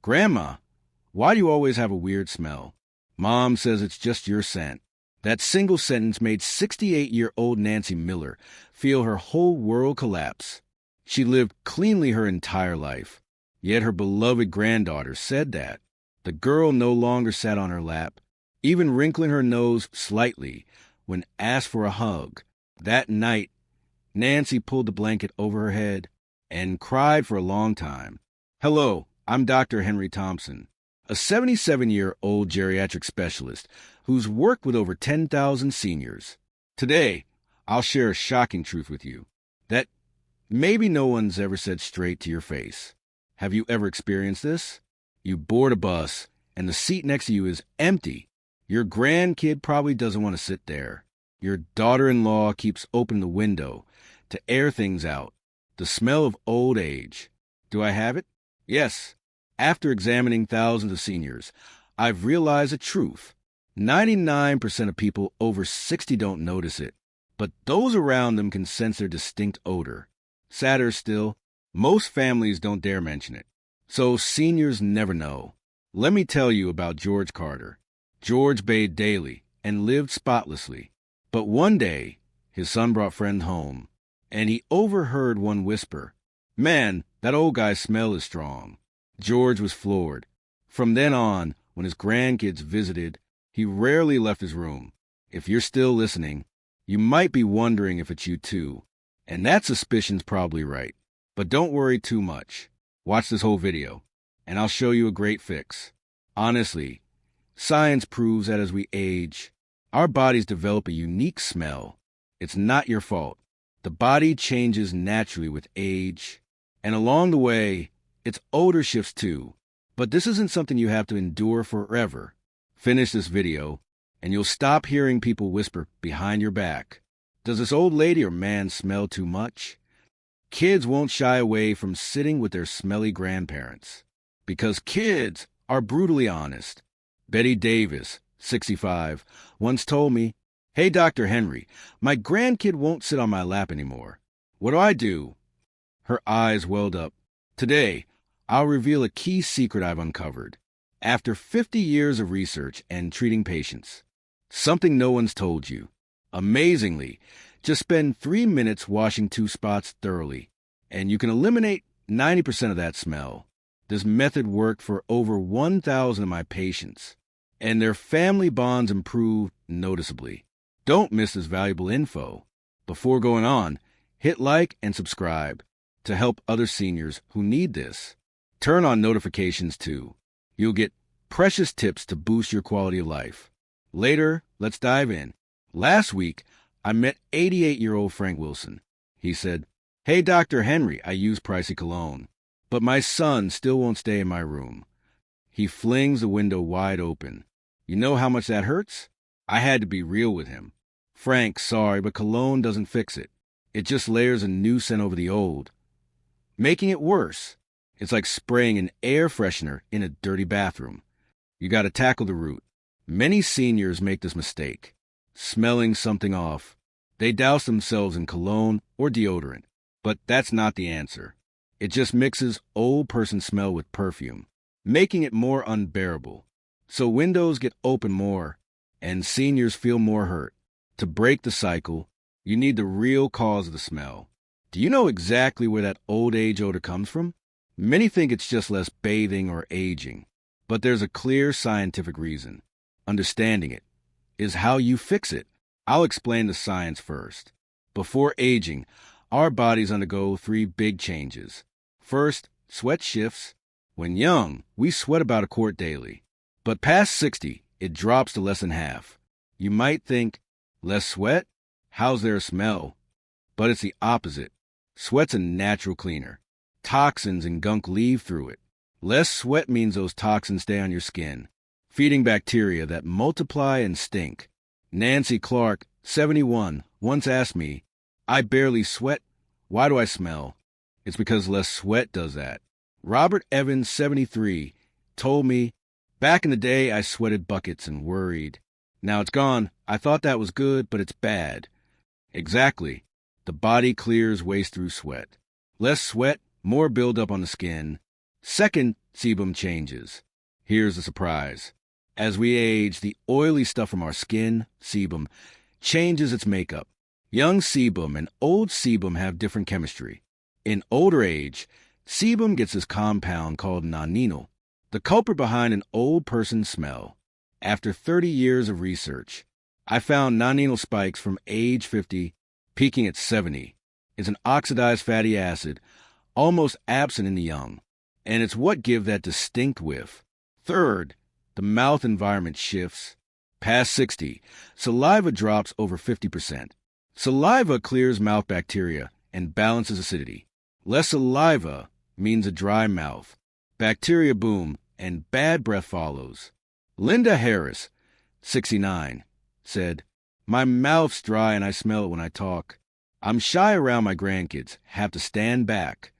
Grandma, why do you always have a weird smell? Mom says it's just your scent. That single sentence made 68-year-old Nancy Miller feel her whole world collapse. She lived cleanly her entire life, yet her beloved granddaughter said that. The girl no longer sat on her lap, even wrinkling her nose slightly when asked for a hug. That night, Nancy pulled the blanket over her head and cried for a long time. Hello, I'm Dr. Henry Thompson, a 77-year-old geriatric specialist who's worked with over 10,000 seniors. Today, I'll share a shocking truth with you that maybe no one's ever said straight to your face. Have you ever experienced this? You board a bus, and the seat next to you is empty. Your grandkid probably doesn't want to sit there. Your daughter-in-law keeps open the window to air things out. The smell of old age. Do I have it? Yes. After examining thousands of seniors, I've realized a truth. 99% of people over 60 don't notice it, but those around them can sense their distinct odor. Sadder still, most families don't dare mention it, so seniors never know. Let me tell you about George Carter. George bathed daily and lived spotlessly. But one day, his son brought friends home, and he overheard one whisper, "Man, that old guy's smell is strong." George was floored. From then on, when his grandkids visited, he rarely left his room. If you're still listening, you might be wondering if it's you too, and that suspicion's probably right. But don't worry too much. Watch this whole video, and I'll show you a great fix. Honestly, science proves that as we age, our bodies develop a unique smell. It's not your fault. The body changes naturally with age, and along the way, its odor shifts too. But this isn't something you have to endure forever. Finish this video, and you'll stop hearing people whisper behind your back, "Does this old lady or man smell too much?" Kids won't shy away from sitting with their smelly grandparents, because kids are brutally honest. Betty Davis, 65, once told me, "Hey, Dr. Henry, my grandkid won't sit on my lap anymore. What do I do?" Her eyes welled up. Today, I'll reveal a key secret I've uncovered. After 50 years of research and treating patients, something no one's told you. Amazingly, just spend 3 minutes washing 2 spots thoroughly, and you can eliminate 90% of that smell. This method worked for over 1,000 of my patients, and their family bonds improved noticeably. Don't miss this valuable info. Before going on, hit like and subscribe to help other seniors who need this. Turn on notifications too. You'll get precious tips to boost your quality of life. Later, let's dive in. Last week, I met 88-year-old Frank Wilson. He said, "Hey, Dr. Henry, I use pricey cologne, but my son still won't stay in my room." He flings the window wide open. You know how much that hurts? I had to be real with him. "Frank, sorry, but cologne doesn't fix it. It just layers a new scent over the old, making it worse. It's like spraying an air freshener in a dirty bathroom. You got to tackle the root." Many seniors make this mistake, smelling something off. They douse themselves in cologne or deodorant, but that's not the answer. It just mixes old person smell with perfume, making it more unbearable. So windows get open more, and seniors feel more hurt. To break the cycle, you need the real cause of the smell. Do you know exactly where that old age odor comes from? Many think it's just less bathing or aging, but there's a clear scientific reason. Understanding it is how you fix it. I'll explain the science first. Before aging, our bodies undergo 3 big changes. First, sweat shifts. When young, we sweat about a quart daily, but past 60, it drops to less than half. You might think, less sweat? How's there a smell? But it's the opposite. Sweat's a natural cleaner. Toxins and gunk leave through it. Less sweat means those toxins stay on your skin, feeding bacteria that multiply and stink. Nancy Clark, 71, once asked me, "I barely sweat. Why do I smell?" It's because less sweat does that. Robert Evans, 73, told me, "Back in the day, I sweated buckets and worried. Now it's gone. I thought that was good, but it's bad." Exactly. The body clears waste through sweat. Less sweat, more buildup on the skin. Second, sebum changes. Here's the surprise. As we age, the oily stuff from our skin, sebum, changes its makeup. Young sebum and old sebum have different chemistry. In older age, sebum gets this compound called nonenal, the culprit behind an old person's smell. After 30 years of research, I found nonenal spikes from age 50 peaking at 70. It's an oxidized fatty acid, almost absent in the young, and it's what gives that distinct whiff. Third, the mouth environment shifts. Past 60, saliva drops over 50%. Saliva clears mouth bacteria and balances acidity. Less saliva means a dry mouth. Bacteria boom and bad breath follows. Linda Harris, 69, said, "My mouth's dry and I smell it when I talk. I'm shy around my grandkids, have to stand back."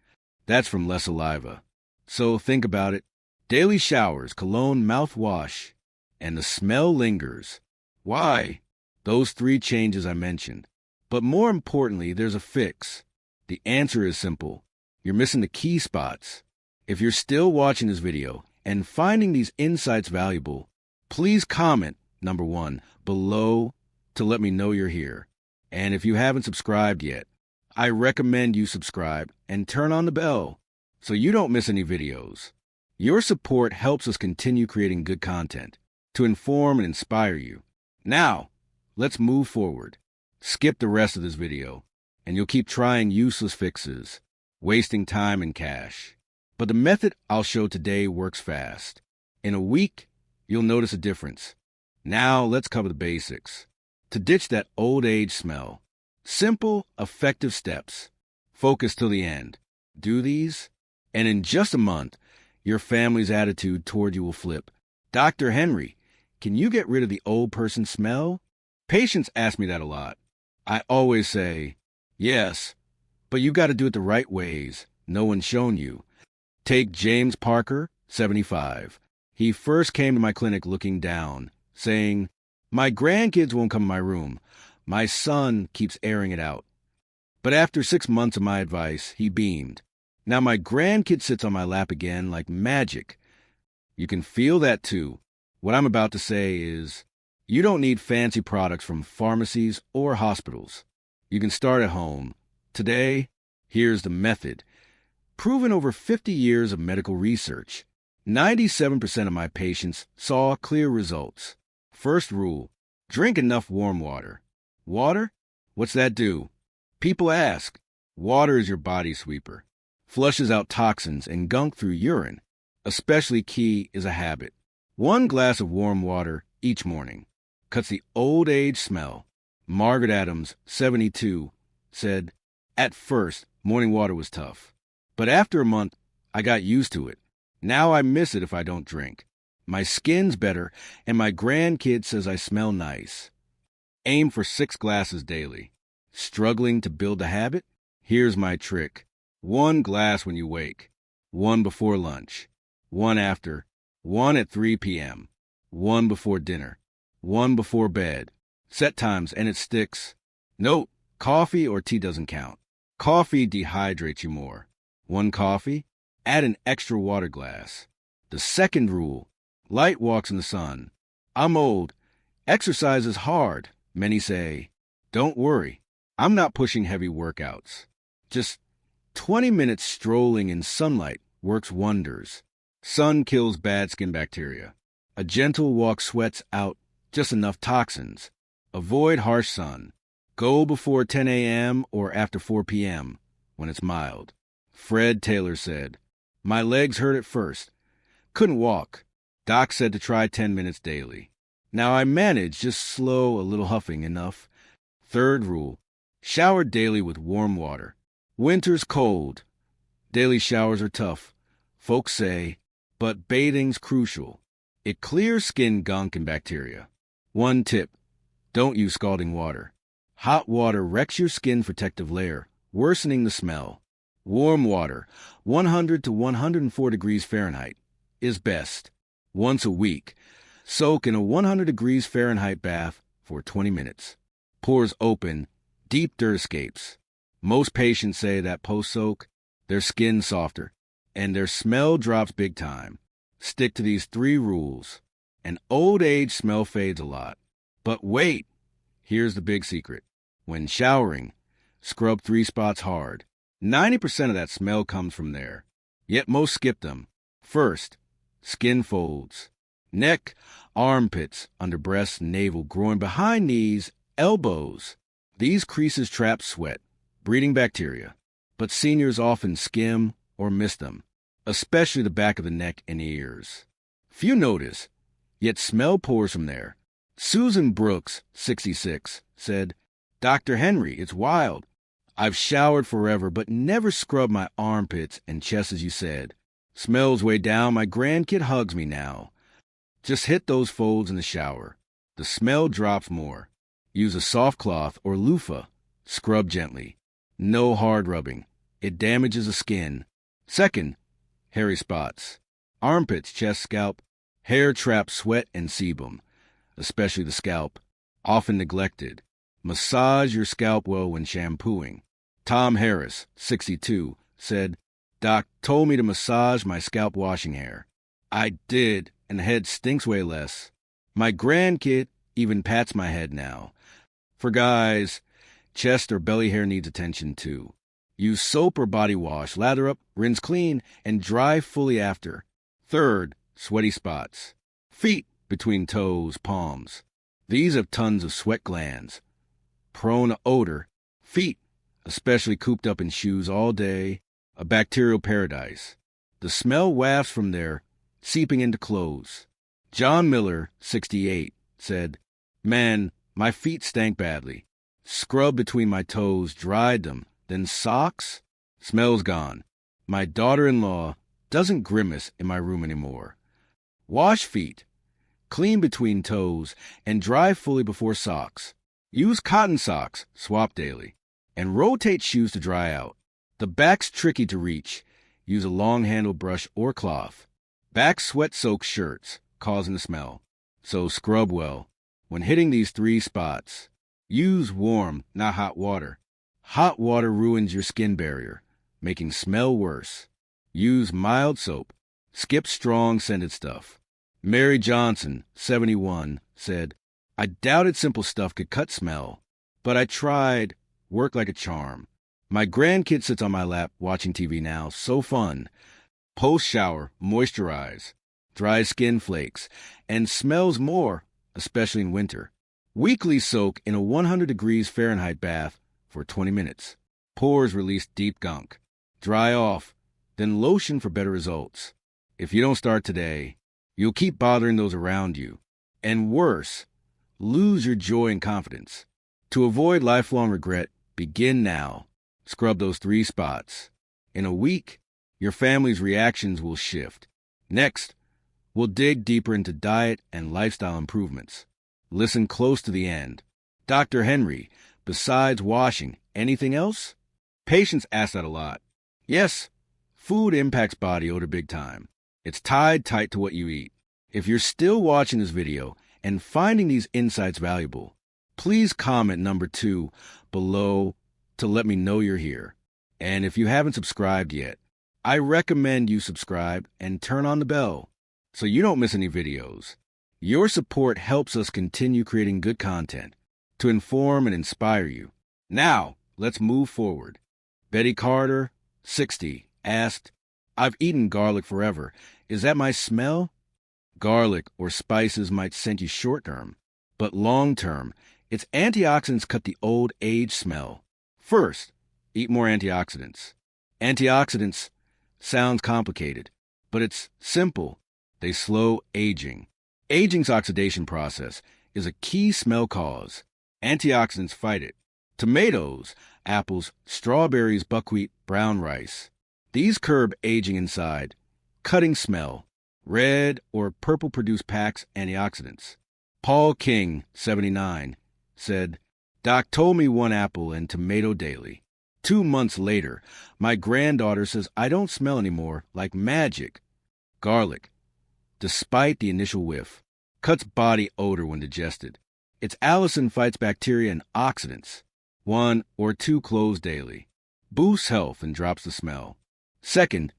That's from less saliva. So think about it. Daily showers, cologne, mouthwash, and the smell lingers. Why? Those 3 changes I mentioned. But more importantly, there's a fix. The answer is simple. You're missing the key spots. If you're still watching this video and finding these insights valuable, please comment, number 1, below to let me know you're here. And if you haven't subscribed yet, I recommend you subscribe and turn on the bell so you don't miss any videos. Your support helps us continue creating good content to inform and inspire you. Now, let's move forward. Skip the rest of this video, and you'll keep trying useless fixes, wasting time and cash. But the method I'll show today works fast. In a week, you'll notice a difference. Now, let's cover the basics. To ditch that old age smell, simple, effective steps. Focus till the end. Do these, and in just a month, your family's attitude toward you will flip. Dr. Henry, can you get rid of the old person smell? Patients ask me that a lot. I always say, yes, but you got to do it the right ways. No one's shown you. Take James Parker, 75. He first came to my clinic looking down, saying, "My grandkids won't come in my room. My son keeps airing it out." But after 6 months of my advice, he beamed. Now my grandkid sits on my lap again like magic. You can feel that too. What I'm about to say is, you don't need fancy products from pharmacies or hospitals. You can start at home. Today, here's the method. Proven over 50 years of medical research. 97% of my patients saw clear results. First rule, drink enough warm water. Water? What's that do? People ask. Water is your body sweeper. Flushes out toxins and gunk through urine. Especially key is a habit. 1 glass of warm water each morning. Cuts the old age smell. Margaret Adams, 72, said, "At first, morning water was tough. But after a month, I got used to it. Now I miss it if I don't drink. My skin's better, and my grandkid says I smell nice." Aim for 6 glasses daily. Struggling to build the habit? Here's my trick. 1 glass when you wake. 1 before lunch. 1 after. 1 at 3 p.m. 1 before dinner. 1 before bed. Set times, and it sticks. Note, coffee or tea doesn't count. Coffee dehydrates you more. 1 coffee, add an extra water glass. The second rule, light walks in the sun. I'm old. Exercise is hard, many say. Don't worry, I'm not pushing heavy workouts. Just 20 minutes strolling in sunlight works wonders. Sun kills bad skin bacteria. A gentle walk sweats out just enough toxins. Avoid harsh sun. Go before 10 a.m. or after 4 p.m. when it's mild. Fred Taylor said, "My legs hurt at first. Couldn't walk. Doc said to try 10 minutes daily. Now I manage, just slow, a little huffing enough." Third rule, shower daily with warm water. Winter's cold. Daily showers are tough, folks say, but bathing's crucial. It clears skin gunk and bacteria. 1 tip, don't use scalding water. Hot water wrecks your skin protective layer, worsening the smell. Warm water, 100 to 104 degrees Fahrenheit, is best. Once a week, soak in a 100 degrees Fahrenheit bath for 20 minutes. Pores open, deep dirt escapes. Most patients say that post-soak, their skin's softer, and their smell drops big time. Stick to these 3 rules. An old age smell fades a lot. But wait, here's the big secret. When showering, scrub 3 spots hard. 90% of that smell comes from there. Yet most skip them. First, skin folds. Neck, armpits, under breasts, navel, groin, behind knees, elbows. These creases trap sweat, breeding bacteria. But seniors often skim or miss them, especially the back of the neck and ears. Few notice, yet smell pours from there. Susan Brooks, 66, said, "Dr. Henry, it's wild. I've showered forever, but never scrubbed my armpits and chest as you said. Smells way down. My grandkid hugs me now. Just hit those folds in the shower. The smell drops more. Use a soft cloth or loofah. Scrub gently. No hard rubbing. It damages the skin." Second, hairy spots. Armpits, chest, scalp. Hair traps sweat and sebum, especially the scalp, often neglected. Massage your scalp well when shampooing. Tom Harris, 62, said, "Doc told me to massage my scalp washing hair. I did, and the head stinks way less. My grandkid even pats my head now." For guys, chest or belly hair needs attention too. Use soap or body wash, lather up, rinse clean, and dry fully after. Third, sweaty spots. Feet between toes, palms. These have tons of sweat glands. Prone to odor. Feet, especially cooped up in shoes all day, a bacterial paradise. The smell wafts from there, seeping into clothes. John Miller, 68, said, "Man, my feet stank badly. Scrubbed between my toes, dried them, then socks? Smell's gone. My daughter-in-law doesn't grimace in my room anymore. Wash feet. Clean between toes and dry fully before socks. Use cotton socks, swap daily, and rotate shoes to dry out. The back's tricky to reach. Use a long-handled brush or cloth. Back sweat-soaked shirts, causing the smell. So scrub well. When hitting these 3 spots, use warm, not hot water. Hot water ruins your skin barrier, making smell worse. Use mild soap. Skip strong scented stuff." Mary Johnson, 71, said, "I doubted simple stuff could cut smell, but I tried. Worked like a charm. My grandkid sits on my lap watching TV now. So fun. Post-shower, moisturize. Dry skin flakes. And smells more, especially in winter. Weekly soak in a 100 degrees Fahrenheit bath for 20 minutes. Pores release deep gunk. Dry off, then lotion for better results. If you don't start today, you'll keep bothering those around you. And worse, lose your joy and confidence. To avoid lifelong regret, begin now. Scrub those 3 spots. In a week, your family's reactions will shift. Next, we'll dig deeper into diet and lifestyle improvements. Listen close to the end. Dr. Henry, besides washing, anything else? Patients ask that a lot. Yes, food impacts body odor big time. It's tied tight to what you eat. If you're still watching this video and finding these insights valuable, please comment number 2 below to let me know you're here. And if you haven't subscribed yet, I recommend you subscribe and turn on the bell so you don't miss any videos. Your support helps us continue creating good content to inform and inspire you. Now, let's move forward. Betty Carter, 60, asked, "I've eaten garlic forever. Is that my smell?" Garlic or spices might scent you short-term, but long-term, its antioxidants cut the old age smell. First, eat more antioxidants. Antioxidants sounds complicated, but it's simple. They slow aging. Aging's oxidation process is a key smell cause. Antioxidants fight it. Tomatoes, apples, strawberries, buckwheat, brown rice. These curb aging inside, cutting smell. Red or purple produce packs antioxidants. Paul King, 79, said, "Doc told me 1 apple and tomato daily. 2 months later, my granddaughter says I don't smell anymore, like magic." Garlic, despite the initial whiff, cuts body odor when digested. Its allicin fights bacteria and oxidants. 1 or 2 cloves daily. Boosts health and drops the smell. Second,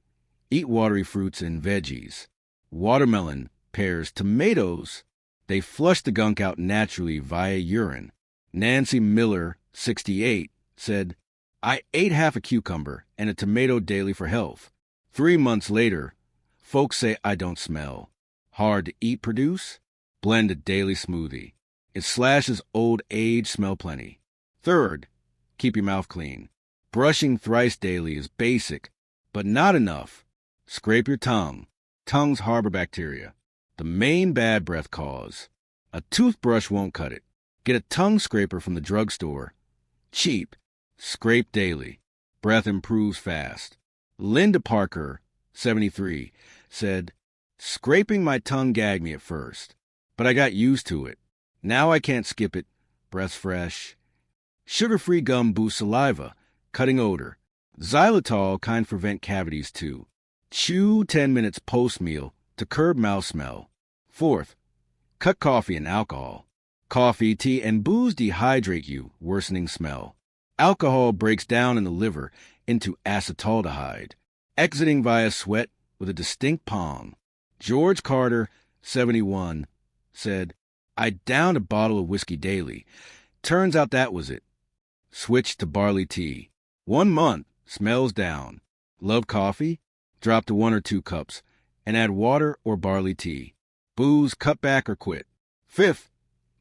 Eat watery fruits and veggies. Watermelon, pears, tomatoes. They flush the gunk out naturally via urine. Nancy Miller, 68, said, I ate half a cucumber and a tomato daily for health. 3 months later, folks say I don't smell. Hard to eat produce? Blend a daily smoothie. It slashes old age smell plenty. Third, keep your mouth clean. Brushing thrice daily is basic, but not enough. Scrape your tongue. Tongues harbor bacteria, the main bad breath cause. A toothbrush won't cut it. Get a tongue scraper from the drugstore. Cheap. Scrape daily. Breath improves fast. Linda Parker, 73, said, scraping my tongue gagged me at first, but I got used to it. Now I can't skip it. Breath's fresh. Sugar-free gum boosts saliva, cutting odor. Xylitol kind prevent cavities too. Chew 10 minutes post-meal to curb mouth smell. Fourth, cut coffee and alcohol. Coffee, tea, and booze dehydrate you, worsening smell. Alcohol breaks down in the liver into acetaldehyde, exiting via sweat with a distinct pong. George Carter, 71, said, I downed a bottle of whiskey daily. Turns out that was it. Switched to barley tea. 1 month, smells down. Love coffee? Drop to 1 or 2 cups and add water or barley tea. Booze, cut back or quit. Fifth,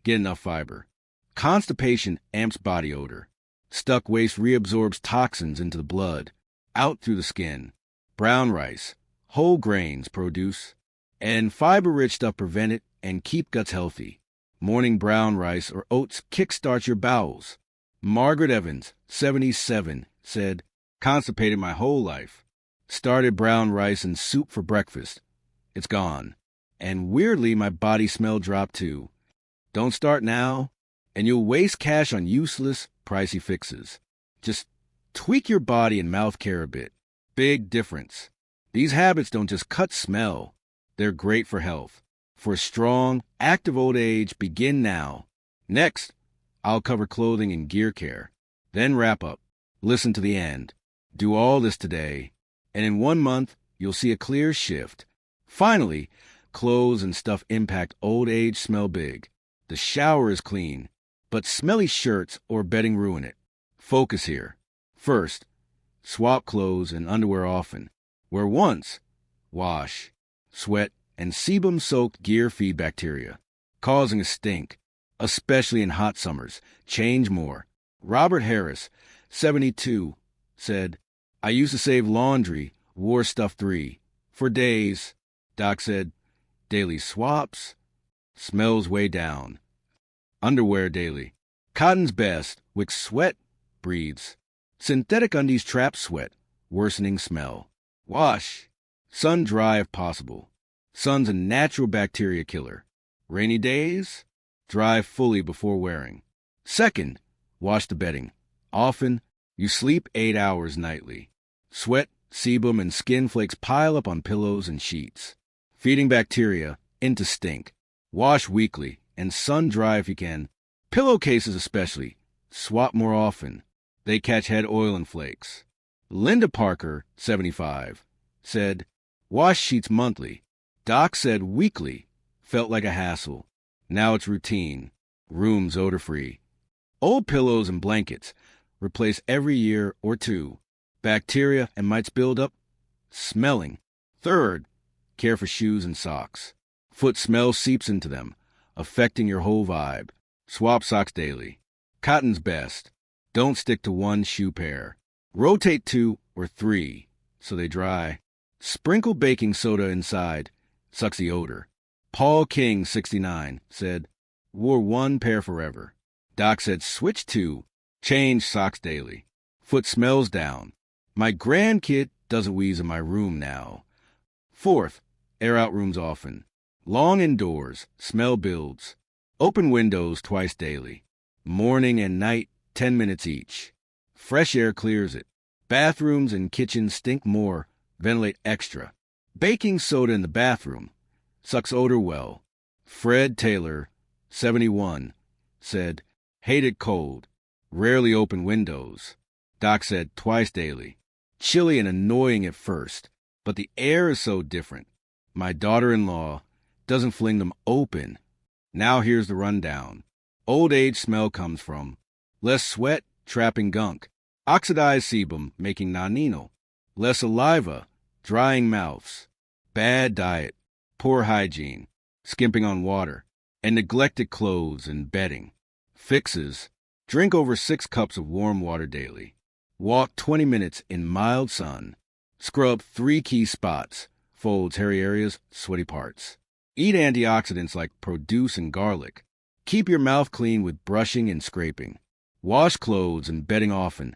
get enough fiber. Constipation amps body odor. Stuck waste reabsorbs toxins into the blood, out through the skin. Brown rice, whole grains produce, and fiber-rich stuff prevent it and keep guts healthy. Morning brown rice or oats kickstart your bowels. Margaret Evans, 77, said, constipated my whole life. Started brown rice and soup for breakfast. It's gone. And weirdly, my body smell dropped too. Don't start now, and you'll waste cash on useless, pricey fixes. Just tweak your body and mouth care a bit. Big difference. These habits don't just cut smell. They're great for health. For a strong, active old age, begin now. Next, I'll cover clothing and gear care. Then wrap up. Listen to the end. Do all this today, and in 1 month, you'll see a clear shift. Finally, clothes and stuff impact old age smell big. The shower is clean, but smelly shirts or bedding ruin it. Focus here. First, swap clothes and underwear often. Wear once. Wash. Sweat and sebum-soaked gear feed bacteria, causing a stink, especially in hot summers. Change more. Robert Harris, 72, said, I used to save laundry, wore stuff 3. For days. Doc said, daily swaps. Smells way down. Underwear daily. Cotton's best. Wick sweat. Breathes. Synthetic undies trap sweat. Worsening smell. Wash. Sun dry if possible. Sun's a natural bacteria killer. Rainy days? Dry fully before wearing. Second, wash the bedding. Often, you sleep 8 hours nightly. Sweat, sebum, and skin flakes pile up on pillows and sheets, feeding bacteria into stink. Wash weekly and sun dry if you can. Pillowcases especially. Swap more often. They catch head oil and flakes. Linda Parker, 75, said, wash sheets monthly. Doc said weekly. Felt like a hassle. Now it's routine. Room's odor-free. Old pillows and blankets. Replace every year or 2. Bacteria and mites build up. Smelling. Third, care for shoes and socks. Foot smell seeps into them, affecting your whole vibe. Swap socks daily. Cotton's best. Don't stick to 1 shoe pair. Rotate 2 or 3 so they dry. Sprinkle baking soda inside. Sucks the odor. Paul King, 69, said, wore 1 pair forever. Doc said switch 2. Change socks daily. Foot smells down. My grandkid doesn't wheeze in my room now. Fourth, air out rooms often. Long indoors, smell builds. Open windows twice daily. Morning and night, 10 minutes each. Fresh air clears it. Bathrooms and kitchens stink more, ventilate extra. Baking soda in the bathroom sucks odor well. Fred Taylor, 71, said, hated cold. Rarely open windows. Doc said twice daily. Chilly and annoying at first, but the air is so different. My daughter-in-law doesn't fling them open. Now here's the rundown. Old age smell comes from less sweat, trapping gunk, oxidized sebum, making nonino, less saliva, drying mouths, bad diet, poor hygiene, skimping on water, and neglected clothes and bedding. Fixes: drink over 6 cups of warm water daily. Walk 20 minutes in mild sun. Scrub 3 key spots: folds, hairy areas, sweaty parts. Eat antioxidants like produce and garlic. Keep your mouth clean with brushing and scraping. Wash clothes and bedding often.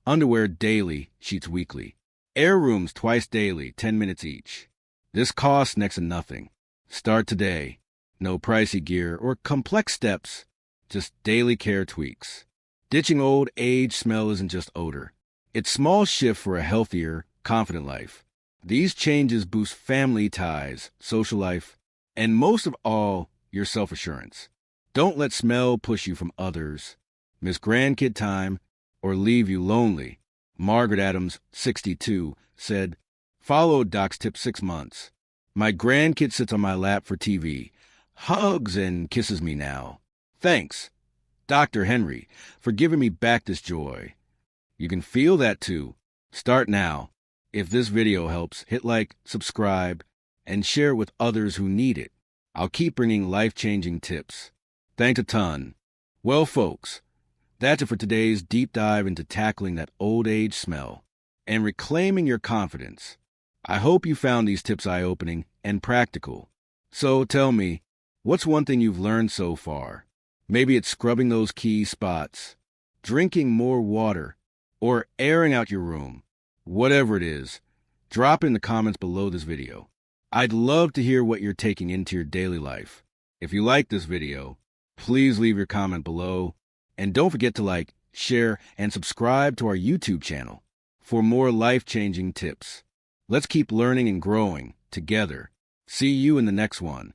Underwear daily, sheets weekly. Air rooms twice daily, 10 minutes each. This costs next to nothing. Start today. No pricey gear or complex steps, just daily care tweaks. Ditching old age smell isn't just odor. It's small shift for a healthier, confident life. These changes boost family ties, social life, and most of all, your self-assurance. Don't let smell push you from others, miss grandkid time, or leave you lonely. Margaret Adams, 62, said, followed Doc's tip 6 months. My grandkid sits on my lap for TV, hugs and kisses me now. Thanks, Dr. Henry, for giving me back this joy. You can feel that too. Start now. If this video helps, hit like, subscribe, and share it with others who need it. I'll keep bringing life-changing tips. Thanks a ton. Well, folks, that's it for today's deep dive into tackling that old age smell and reclaiming your confidence. I hope you found these tips eye-opening and practical. So tell me, what's one thing you've learned so far? Maybe it's scrubbing those key spots, drinking more water, or airing out your room. Whatever it is, drop in the comments below this video. I'd love to hear what you're taking into your daily life. If you like this video, please leave your comment below. And don't forget to like, share, and subscribe to our YouTube channel for more life-changing tips. Let's keep learning and growing together. See you in the next one.